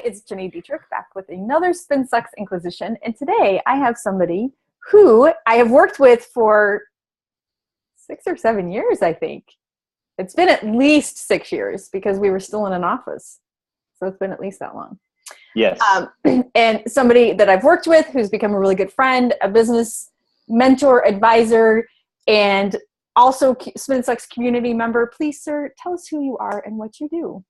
it's Gini Dietrich back with another Spin Sucks Inquisition. And today I have somebody who I have worked with for 6 or 7 years, I think. It's been at least 6 years because we were still in an office. So it's been at least that long. Yes. And somebody that I've worked with who's become a really good friend, a business mentor, advisor, and also Spin Sucks community member. Please, sir, tell us who you are and what you do.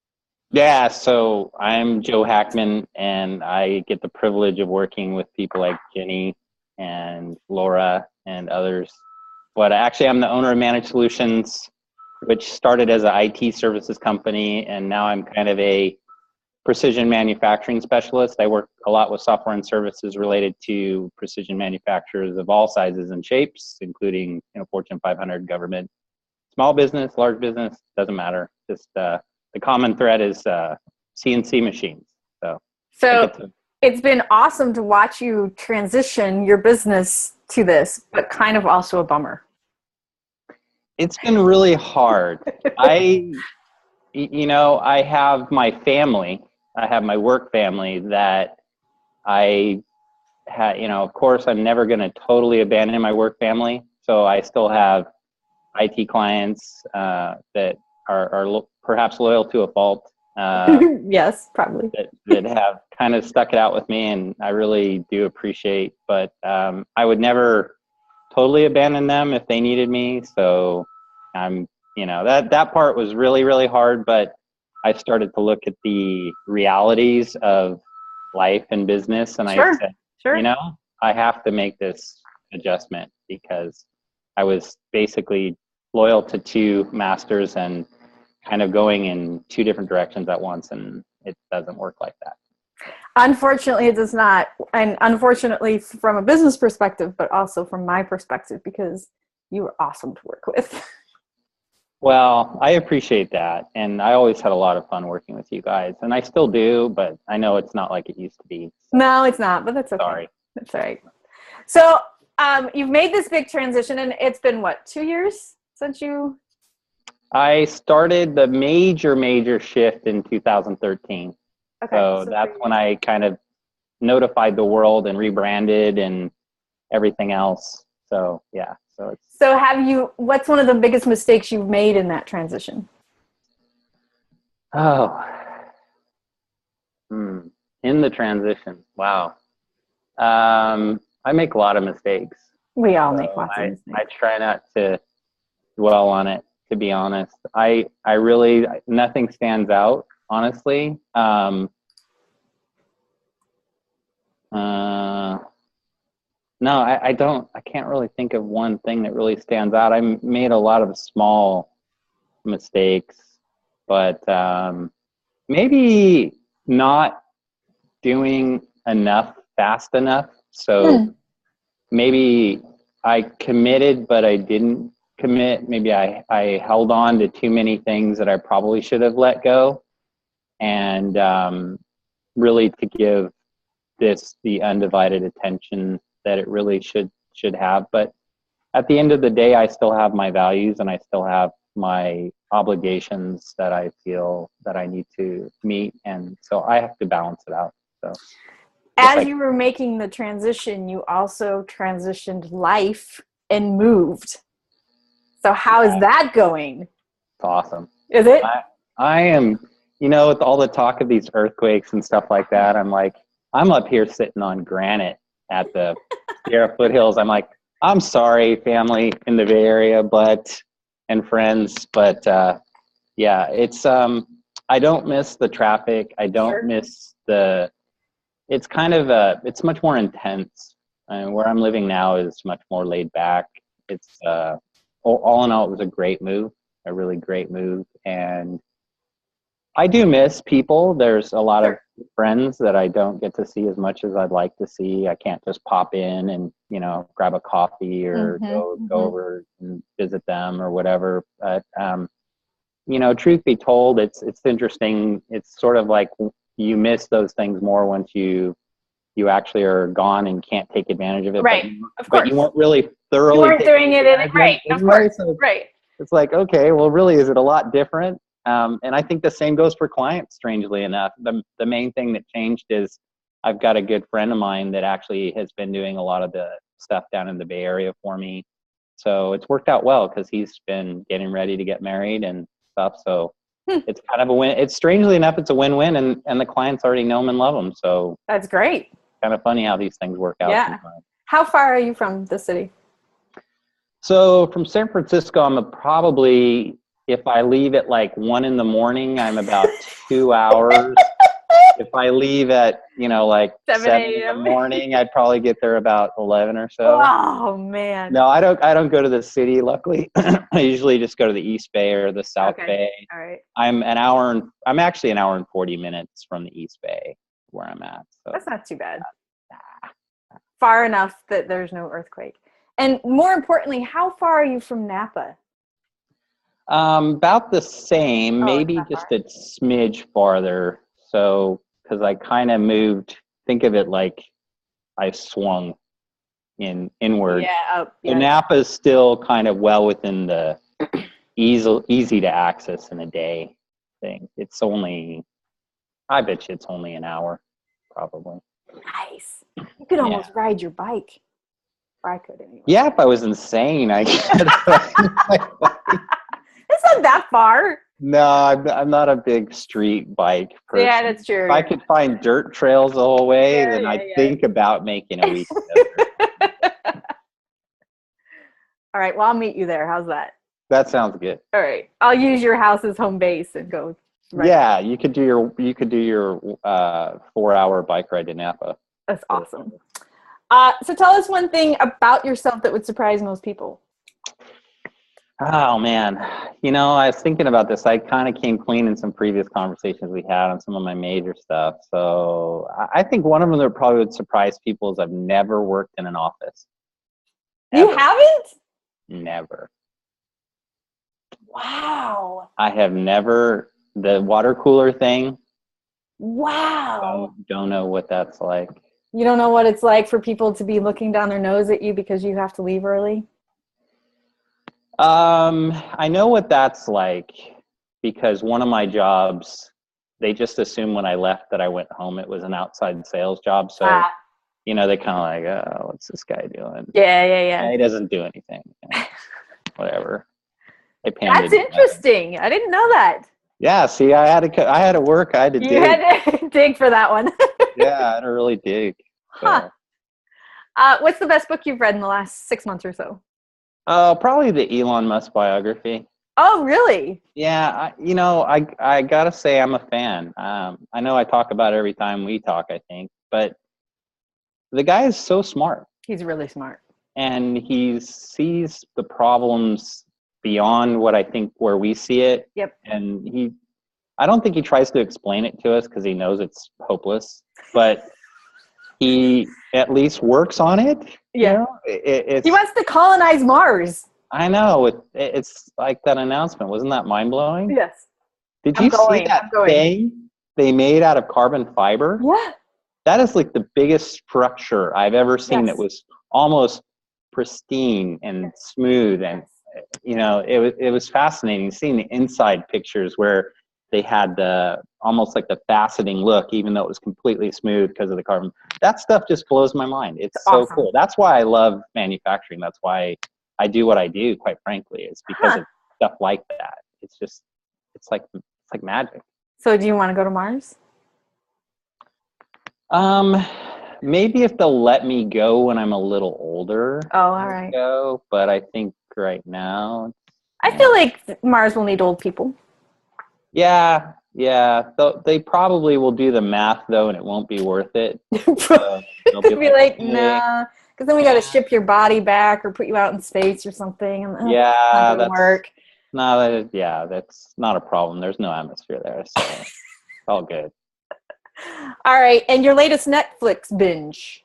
Yeah, so I'm Joe Hackman, and I get the privilege of working with people like Gini and Laura and others. But actually, I'm the owner of Managed Solutions, which started as an IT services company, and now I'm kind of a precision manufacturing specialist. I work a lot with software and services related to precision manufacturers of all sizes and shapes, including Fortune 500, government, small business, large business, doesn't matter. Just the common thread is CNC machines. So it's been awesome to watch you transition your business to this, but kind of also a bummer. It's been really hard. I have my family. I have my work family that I had, of course, I'm never going to totally abandon my work family. So I still have IT clients that are perhaps loyal to a fault. Yes, probably. that have kind of stuck it out with me, and I really do appreciate. But I would never totally abandon them if they needed me. So I'm, that part was really, really hard. But I started to look at the realities of life and business, and I said, I have to make this adjustment because I was basically loyal to two masters and kind of going in two different directions at once, and it doesn't work like that. Unfortunately, it does not. And unfortunately, from a business perspective, but also from my perspective, because you were awesome to work with. Well, I appreciate that. And I always had a lot of fun working with you guys, and I still do, but I know it's not like it used to be. So. No, it's not, but that's okay. Sorry. That's all right. So you've made this big transition, and it's been, 2 years since you... I started the major shift in 2013. Okay, so that's when I kind of notified the world and rebranded and everything else. So yeah. So what's one of the biggest mistakes you've made in that transition? In the transition. Wow. I make a lot of mistakes. We all make lots of mistakes. I try not to dwell on it, to be honest. I really, nothing stands out, honestly. No, I can't really think of one thing that really stands out. I made a lot of small mistakes, but maybe not doing enough fast enough. So maybe I committed, but I didn't commit. Maybe I held on to too many things that I probably should have let go, and really to give this the undivided attention that it really should have. But at the end of the day, I still have my values and I still have my obligations that I feel that I need to meet, and so I have to balance it out. So as you were making the transition, you also transitioned life and moved. So how is that going? It's awesome. Is it? I am, with all the talk of these earthquakes and stuff like that, I'm up here sitting on granite at the Sierra foothills. I'm like, I'm sorry, family in the Bay Area, and friends, but yeah, it's I don't miss the traffic. I don't miss it's kind of it's much more intense. Where I'm living now is much more laid back. It's all in all, it was a great move, a really great move. And I do miss people. There's a lot of friends that I don't get to see as much as I'd like to see. I can't just pop in and, grab a coffee or go over and visit them or whatever. But, truth be told, it's interesting. It's sort of like you miss those things more once you actually are gone and can't take advantage of it. Right, of course. But you weren't really thoroughly doing it in it. Right, of course. So right. It's like, okay, well, really, is it a lot different? And I think the same goes for clients, strangely enough. The main thing that changed is I've got a good friend of mine that actually has been doing a lot of the stuff down in the Bay Area for me. So it's worked out well because he's been getting ready to get married and stuff. So it's kind of a win. It's strangely enough, it's a win-win, and the clients already know him and love him. So that's great. Kind of funny how these things work out. Yeah. Sometimes. How far are you from the city? So from San Francisco, I'm probably, if I leave at like 1 a.m, I'm about 2 hours. If I leave at, like 7 a.m, I'd probably get there about 11 or so. Oh man. No, I don't go to the city, luckily. I usually just go to the East Bay or the South Bay. All right. I'm actually an hour and 40 minutes from the East Bay where I'm at. So that's not too bad. Far enough that there's no earthquake. And more importantly, how far are you from Napa? About the same, maybe just a smidge farther. So, because I kind of moved, think of it like I swung inward. Yeah. So Napa is still kind of well within the easy to access in a day thing. It's only, I bet you it's only an hour, probably. Nice. You could almost ride your bike. Or I could anyway. Yeah, if I was insane, I could. It's not that far. No, I'm not a big street bike person. Yeah, that's true. If I could find dirt trails the whole way, then I'd think about making a week. All right, well, I'll meet you there. How's that? That sounds good. All right, I'll use your house as home base and go. Right. Yeah, you could do your 4-hour bike ride to Napa. That's awesome. So tell us one thing about yourself that would surprise most people. Oh man, I was thinking about this. I kind of came clean in some previous conversations we had on some of my major stuff. So I think one of them that probably would surprise people is I've never worked in an office. Ever. You haven't? Never. Wow. I have never. The water cooler thing. Wow. Don't know what that's like. You don't know what it's like for people to be looking down their nose at you because you have to leave early? I know what that's like because one of my jobs, they just assumed when I left that I went home. It was an outside sales job. So, they kind of like, oh, what's this guy doing? Yeah. He doesn't do anything. Whatever. That's interesting. I didn't know that. Yeah, see, I had to work. I had to dig. You had to dig for that one. Yeah, I had to really dig. So. Huh. What's the best book you've read in the last 6 months or so? Probably the Elon Musk biography. Oh, really? Yeah, I gotta say I'm a fan. I know I talk about it every time we talk, I think, but the guy is so smart. He's really smart. And he sees the problems beyond what I think where we see it. Yep. And I don't think he tries to explain it to us because he knows it's hopeless, but he at least works on it. Yeah. He wants to colonize Mars. I know. It's like that announcement. Wasn't that mind-blowing? Yes. Did you see that thing they made out of carbon fiber? Yeah. That is like the biggest structure I've ever seen. That was almost pristine and smooth. And, it was fascinating seeing the inside pictures where they had almost like the faceting look, even though it was completely smooth because of the carbon. That stuff just blows my mind. It's so cool. That's why I love manufacturing. That's why I do what I do, quite frankly. It's because of stuff like that. It's like magic. So do you want to go to Mars? Maybe if they'll let me go when I'm a little older. Oh, all right. Go, but I think right now. I feel like Mars will need old people. Yeah. They probably will do the math though, and it won't be worth it. So they'll be like, nah, because then we got to ship your body back or put you out in space or something. And that's work. No, that's not a problem. There's no atmosphere there, so it's all good. All right, and your latest Netflix binge?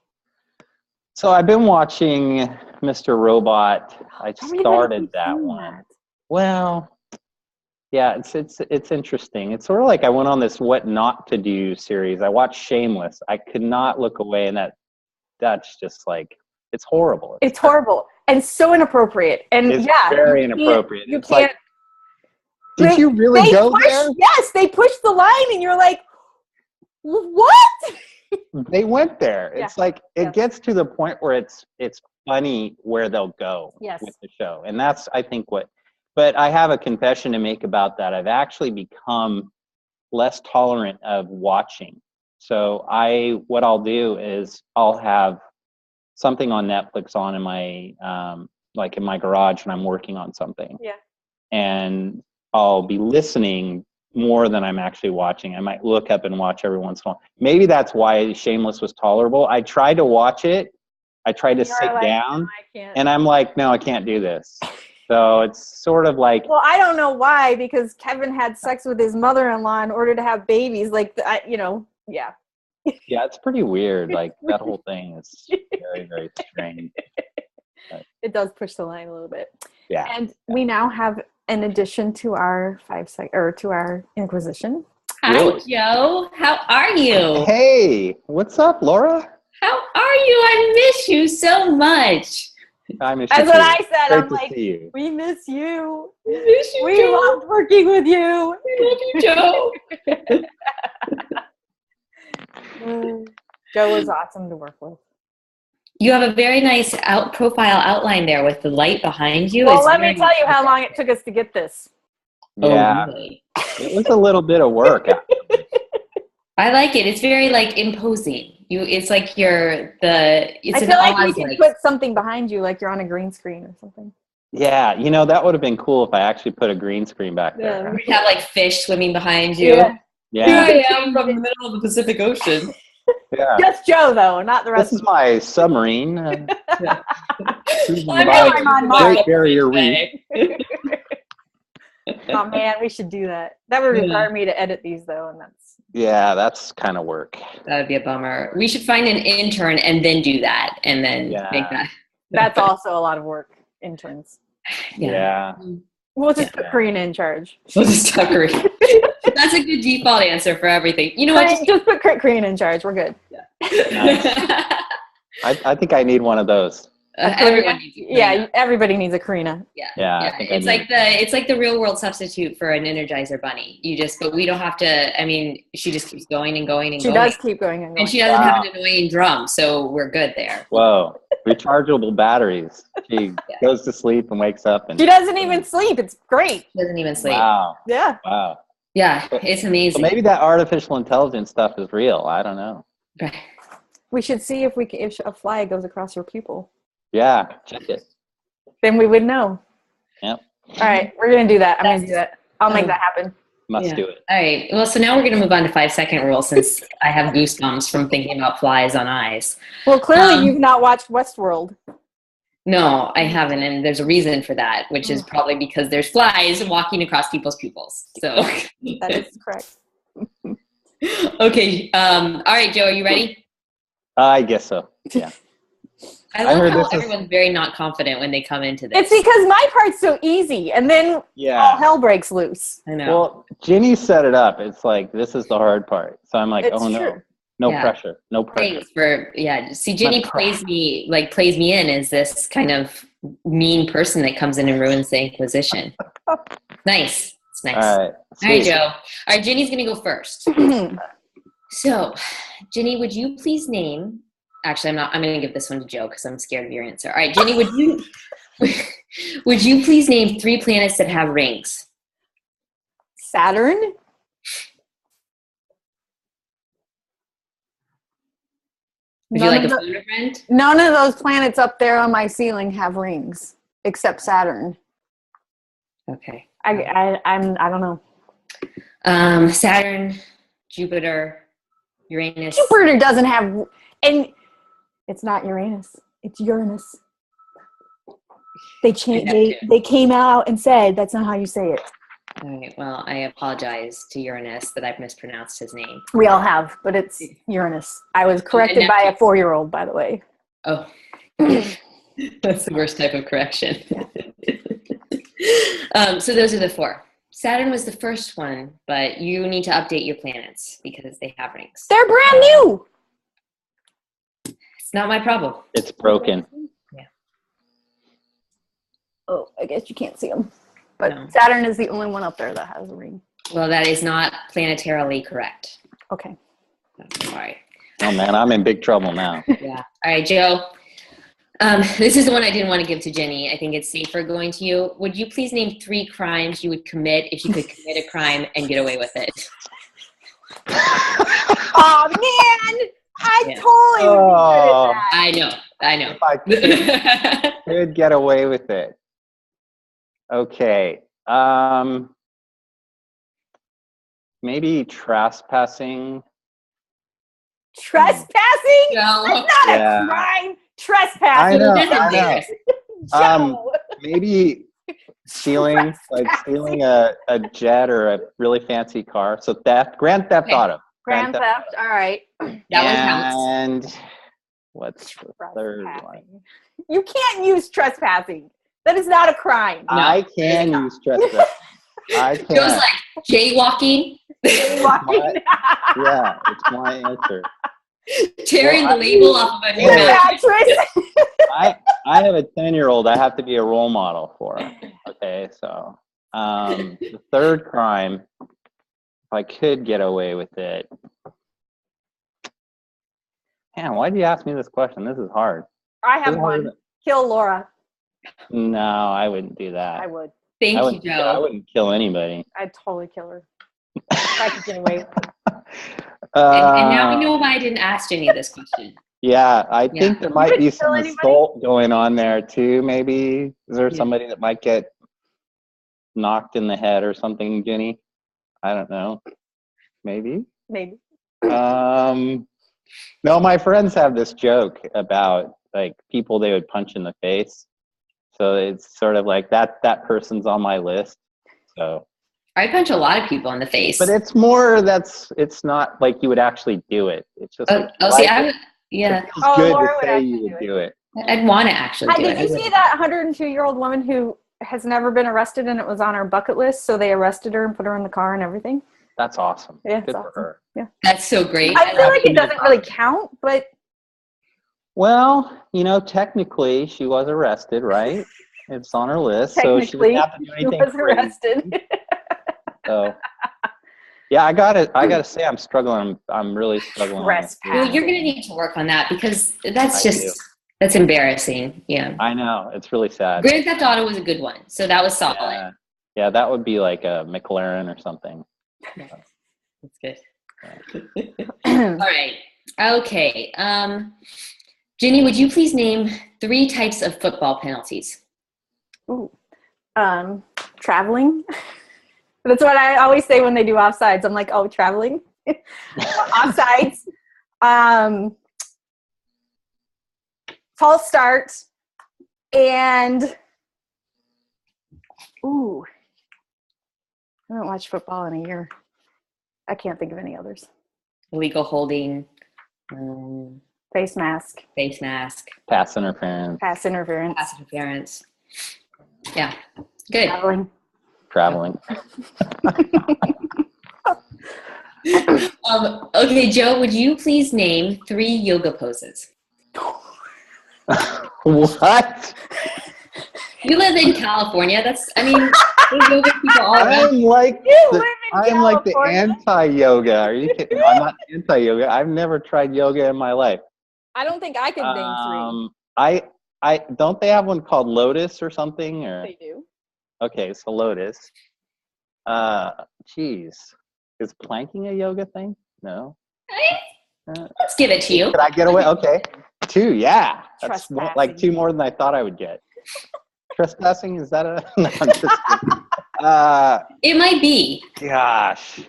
So I've been watching Mr. Robot. I started that one. Well, yeah, it's interesting. It's sort of like I went on this what not to do series. I watched Shameless. I could not look away, and that's just like, it's horrible. It's horrible and so inappropriate. And it's very inappropriate. You can't. Did you really go there? Yes, they pushed the line, and you're like, what? They went there. Yeah. It's like it gets to the point where it's funny where they'll go with the show, and that's I think what. But I have a confession to make about that. I've actually become less tolerant of watching. So what I'll do is I'll have something on Netflix on in my like in my garage when I'm working on something. Yeah. And I'll be listening more than I'm actually watching. I might look up and watch every once in a while. Maybe that's why Shameless was tolerable. I tried to watch it. I tried to sit down, and I'm like, no, I can't do this. So it's sort of like. Well, I don't know why, because Kevin had sex with his mother-in-law in order to have babies. Like, yeah. Yeah, it's pretty weird. Like that whole thing is very, very strange. But, it does push the line a little bit. Yeah. And we now have an addition to our to our Inquisition. Hi, Joe. How are you? Hey, what's up, Laura? How are you? I miss you so much. I miss That's you what too. I said. Great I'm to like, see you. we miss you. We miss you, We Joe. loved working with you. We love you, Joe. Joe was awesome to work with. You have a very nice profile outline there with the light behind you. Well, It's let me very tell you how long it took us to get this. Yeah, Oh, really? it was a little bit of work. I like it. It's very like imposing. It's like it's I feel like we could put something behind you, like you're on a green screen or something. Yeah, that would have been cool if I actually put a green screen back there. We'd have like fish swimming behind you. Yeah. Here I am from the middle of the Pacific Ocean. Yeah. Just Joe, though, not the rest This of is my submarine. I'm on Mars. Great Barrier Reef. Oh, man, we should do that. That would require me to edit these, though, and that's kind of work. That would be a bummer. We should find an intern and then do that, and then make that. That's also a lot of work. Interns. Yeah. We'll just put Karina in charge. We'll just put Karina. That's a good default answer for everything. You know what? Just put Karina in charge. We're good. Nice. I think I need one of those. Everyone needs a Karina. Yeah, everybody needs a Karina. Yeah. It's like the real world substitute for an Energizer bunny. But we don't have to. I mean, she just keeps going and going and she going. She does keep going and going. And she doesn't have an annoying drum, so we're good there. Whoa. Rechargeable batteries. She goes to sleep and wakes up. And she doesn't even sleep. It's great. She doesn't even sleep. Wow. Yeah. Wow. Yeah, it's amazing. So maybe that artificial intelligence stuff is real. I don't know. We should see if a fly goes across her pupil. Yeah, check it. Then we would know. Yep. All right, we're going to do that. I'm going to do that. I'll make that happen. Must do it. All right. Well, so now we're going to move on to 5-second rule since I have goosebumps from thinking about flies on eyes. Well, clearly you've not watched Westworld. No, I haven't, and there's a reason for that, which is probably because there's flies walking across people's pupils. So that is correct. Okay. All right, Joe, are you ready? I guess so. Yeah. I love how everyone's very not confident when they come into this. It's because my part's so easy, and then all hell breaks loose. I know. Well, Ginny set it up. It's like, this is the hard part. So I'm like, it's no. True. No pressure. No pressure. Thanks for See, Ginny plays me in as this kind of mean person that comes in and ruins the Inquisition. Nice. It's nice. All right, Joe. All right, Ginny's going to go first. So, Ginny, would you please name... Actually, I'm going to give this one to Joe because I'm scared of your answer. All right, Ginny, would you please name 3 planets that have rings? Saturn. Would you like a phone a friend? None of those planets up there on my ceiling have rings, except Saturn. Okay. I don't know. Saturn, Jupiter, Uranus. Jupiter doesn't have, and it's not Uranus. It's Uranus. They came out and said that's not how you say it. All right. Well, I apologize to Uranus that I've mispronounced his name. We all have, but it's Uranus. I was corrected by a 4-year-old, by the way. Oh, that's the worst type of correction. So those are the 4. Saturn was the first one, but you need to update your planets because they have rings. They're brand new. It's not my problem. It's broken. Yeah. Oh, I guess you can't see them. But No. Saturn is the only one up there that has a ring. Well, that is not planetarily correct. Okay. All right. Oh man, I'm in big trouble now. Yeah. All right, Joe. This is the one I didn't want to give to Jenny. I think it's safer going to you. Would you please name 3 crimes you would commit if you could commit a crime and get away with it? Oh man, I Yeah. totally would be good at that. I know. If I could get away with it. Okay. Maybe trespassing. Trespassing? No. That's not Yeah. a crime. Trespassing. I know. That's embarrassing. Joe. Maybe stealing a jet or a really fancy car. So grand theft Okay. auto. Grand theft. All right. That one counts. And what's the third one? Trespassing. You can't use trespassing. That is not a crime. No, I can use trespassing. I can. Joe's like jaywalking, Jaywalking. Yeah, it's my answer. tearing Well, the label off of a new Yeah. mattress. Mattress. I have a 10-year-old I have to be a role model for. Okay, so the third crime, if I could get away with it. Man, why did you ask me this question? This is hard. I have This is harder one. Kill Laura. No, I wouldn't do that. I would. Thank I you, wouldn't, I Joe. wouldn't kill anybody. I'd totally kill her. If I could get away with it. And now we know why I didn't ask Jenny this question. Yeah, I Yeah. think there might be wouldn't some kill anybody? assault going on there too. Maybe is there Yeah. somebody that might get knocked in the head or something, Ginny? I don't know. Maybe. Maybe. No, my friends have this joke about like people they would punch in the face. So it's sort of like that person's on my list. So, I punch a lot of people in the face. but it's not like you would actually do it. It's just like, see, it yeah, feels Oh, good Laura to would say actually you do would it. do it. I'd want to actually do Did you it. see that 102-year-old woman who has never been arrested and it was on her bucket list? So they arrested her and put her in the car and everything. That's awesome. Yeah, Good it's for awesome. her. Yeah. That's so great. I feel like it doesn't really count, but Well, technically she was arrested, right? It's on her list, so she technically didn't have to do she anything was crazy. arrested. So, yeah, I gotta say, I'm struggling. I'm really struggling. Well, you're going to need to work on that because that's I do. that's embarrassing. Yeah. I know, it's really sad. Grand Theft Auto was a good one. So that was solid. Yeah, that would be like a McLaren or something. That's good. All right. Okay. Ginny, would you please name 3 types of football penalties? Ooh. Traveling. That's what I always say when they do offsides. I'm like, oh, traveling. Offsides. False start. And ooh. I haven't watched football in a year. I can't think of any others. Illegal holding, Face mask. face mask, Pass interference, Pass interference. pass interference. Yeah. Good. Traveling. Okay, Joe, would you please name 3 yoga poses? What? You live in California. There's yoga people all around. I'm like You the, live in I'm like the California. anti-yoga. Are you kidding? No, I'm not anti-yoga. I've never tried yoga in my life. I don't think I could name I don't they have one called Lotus or something? Or 3. They do. okay, so Lotus. Geez, is planking a yoga thing? No. Let's give it to you. Could I get away? Okay, 2. Yeah, that's Trespassing. like 2 more than I thought I would get. Trespassing, is that a? No, I'm just kidding. It might be. Gosh,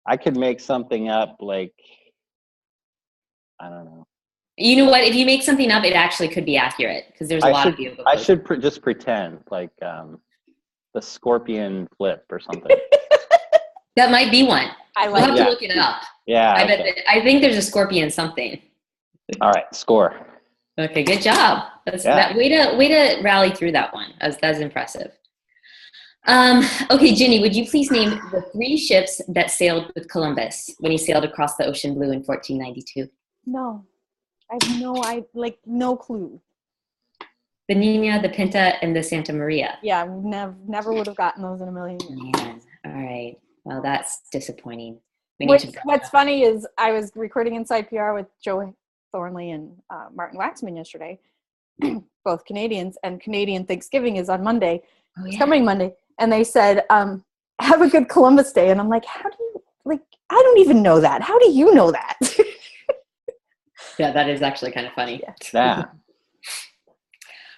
I could make something up like, I don't know. You know what? If you make something up, it actually could be accurate because there's a lot of yoga I poses. should just pretend like the scorpion flip or something. That might be one. I We'll like have Yeah. to look it up. Yeah. I Okay. I think there's a scorpion something. All right, score. Okay, good job. That's Yeah. that way to rally through that one. That's impressive. Okay, Ginny, would you please name the 3 ships that sailed with Columbus when he sailed across the ocean blue in 1492? No. I have no clue. the Nina, the Pinta, and the Santa Maria. Yeah, never would have gotten those in a million years. Man, all right. Well, that's disappointing. We need to. What's funny is I was recording Inside PR with Joe Thornley and Martin Waxman yesterday, both Canadians, and Canadian Thanksgiving is on Monday. Oh, It's yeah. coming Monday. And they said, have a good Columbus Day. And I'm like, how do you, like, I don't even know that. How do you know that? Yeah, that is actually kind of funny. Yeah.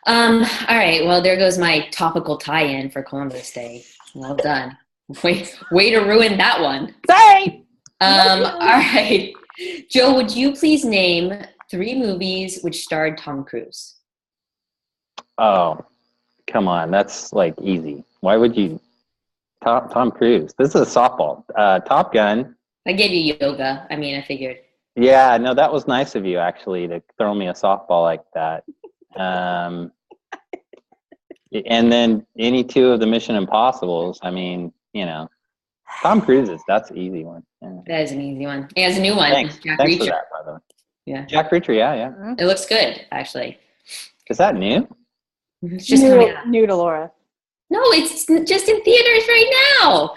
All right. Well, there goes my topical tie-in for Columbus Day. Well done. Way to ruin that one. Sorry. All right. Joe, would you please name 3 movies which starred Tom Cruise? Oh, come on. That's like easy. Why would you? Tom Cruise. This is a softball. Top Gun. I gave you yoga. I mean, I figured. Yeah, no, that was nice of you actually to throw me a softball like that. And then any 2 of the Mission Impossibles. I mean, Tom Cruise's. That's an easy one. Yeah. That is an easy one. He has a new one. Thanks. Jack Thanks for Reacher. that, by the way. Yeah. Jack Reacher. Yeah. It looks good, actually. Is that new? It's just coming out. New to Laura. No, it's just in theaters right now.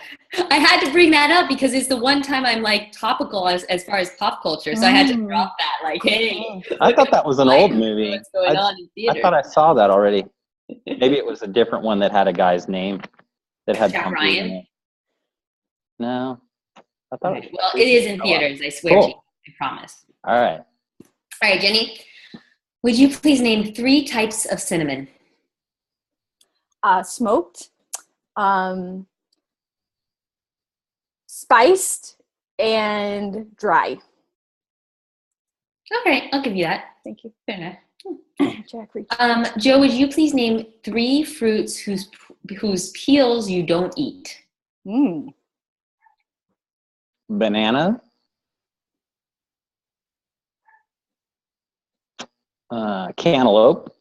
I had to bring that up because it's the one time I'm like topical as far as pop culture. So I had to drop that. Like, hey. I thought that was an old movie. What's going on in theaters? I thought I saw that already. Maybe it was a different one that had a guy's name that had Jack Tom Cruise in Ryan? it. No, I thought. Okay. Well, it is in theaters. I swear to you. I promise. All right. All right, Jenny. Would you please name 3 types of cinnamon? Smoked, spiced, and dry. All right, I'll give you that. Thank you. Fair enough. Jack Reacher. Joe, would you please name 3 fruits whose peels you don't eat? Banana. Cantaloupe.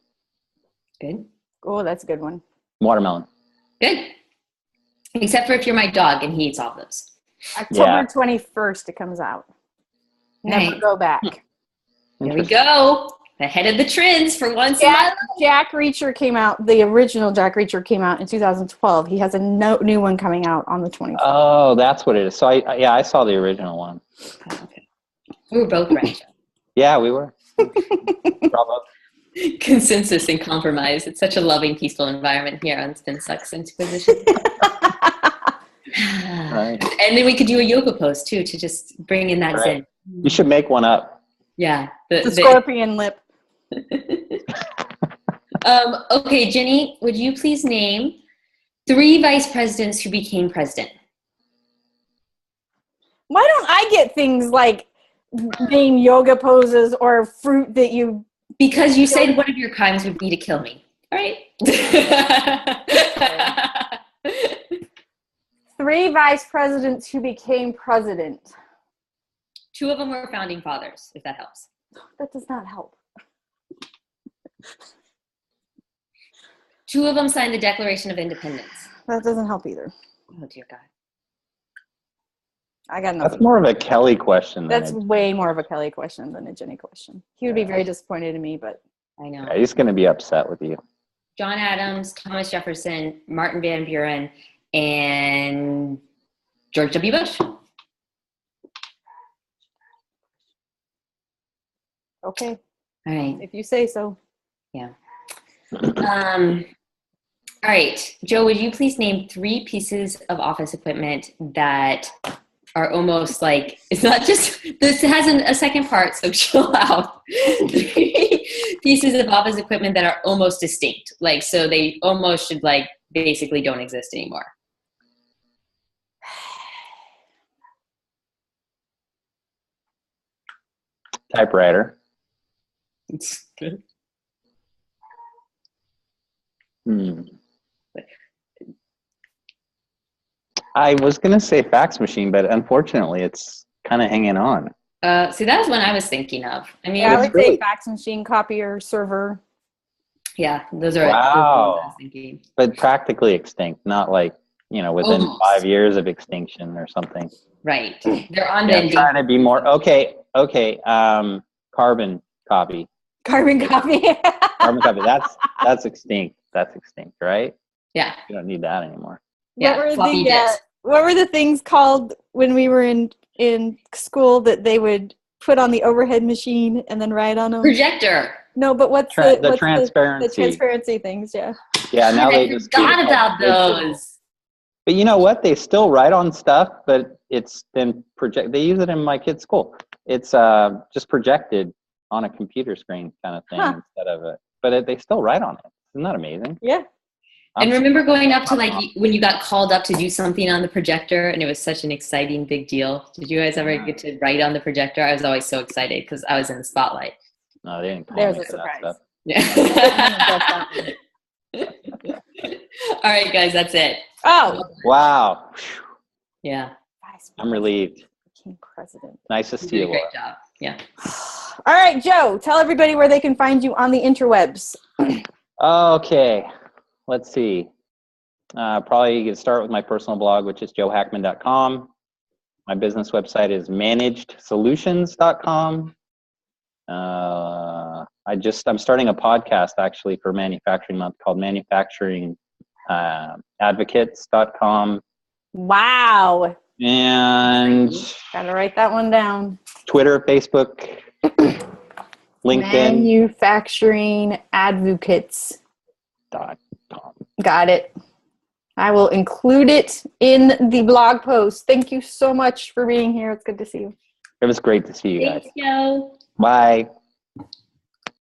Good. Oh, that's a good one. Watermelon. Good. Except for if you're my dog and he eats all those. October 21st, it comes out. Never Right. go back. There we go. Ahead of the trends for once. Jack Reacher came out. The original Jack Reacher came out in 2012. He has a new one coming out on the 21st. Oh, that's what it is. So I saw the original one. Okay. We were both right. Yeah, we were. Bravo. Consensus and compromise. It's such a loving, peaceful environment here on Spin Sucks Inquisition. Right. And then we could do a yoga pose too to just bring in that zen. You should make one up. Yeah. The scorpion lip. Okay, Jenny, would you please name 3 vice presidents who became president? Why don't I get things like name yoga poses or fruit that you... Because you said one of your crimes would be to kill me. All right. 3 vice presidents who became president. 2 of them were founding fathers, if that helps. That does not help. 2 of them signed the Declaration of Independence. That doesn't help either. Oh, dear God. I got nothing. That's more of a Kelly question. That's way more of a Kelly question than a Jenny question. He would be very disappointed in me, but... I know. Yeah, he's going to be upset with you. John Adams, Thomas Jefferson, Martin Van Buren, and George W. Bush. Okay. All right. If you say so. Yeah. All right. Joe, would you please name 3 pieces of office equipment that are almost like, it's not just, this has a second part, so chill out. 3 pieces of office equipment that are almost distinct. Like, so they almost should like basically don't exist anymore. Typewriter. It's good. I was going to say fax machine, but unfortunately it's kind of hanging on. See, that was one I was thinking of. I mean, Yeah, I would say really- fax machine, copier, server. yeah, those are Wow. those are what I was thinking. But practically extinct, not like, within Almost. 5 years of extinction or something. Right. They're on Yeah, the trying to be more, okay, carbon copy. Carbon copy. Carbon copy. That's extinct. That's extinct, right? Yeah. You don't need that anymore. Yeah. Floppy disks. What were the things called when we were in school that they would put on the overhead machine and then write on them? Projector. No, but what's the transparency? The transparency things, yeah. Yeah, now I they just forgot about those. But you know what? They still write on stuff, but it's then They use it in my kid's school. It's just projected on a computer screen kind of thing instead of it. But they still write on it. Isn't that amazing? Yeah. And remember going up to when you got called up to do something on the projector and it was such an exciting big deal. Did you guys ever get to write on the projector? I was always so excited because I was in the spotlight. No, they didn't call There's me a for that surprise. stuff. Yeah. All right, guys, that's it. Oh. Wow. Yeah. I'm relieved. Became president. Nice to see you, Laura. Great job. Yeah. All right, Joe, tell everybody where they can find you on the interwebs. Okay. Let's see. Probably you can start with my personal blog, which is joehackman.com. My business website is managedsolutions.com. I'm starting a podcast actually for Manufacturing Month called manufacturingadvocates.com. Wow. And Gotta write that one down. Twitter, Facebook, LinkedIn. Manufacturingadvocates.com. Got it. I will include it in the blog post. Thank you so much for being here. It's good to see you. It was great to see you guys. Thanks, Joe. Bye.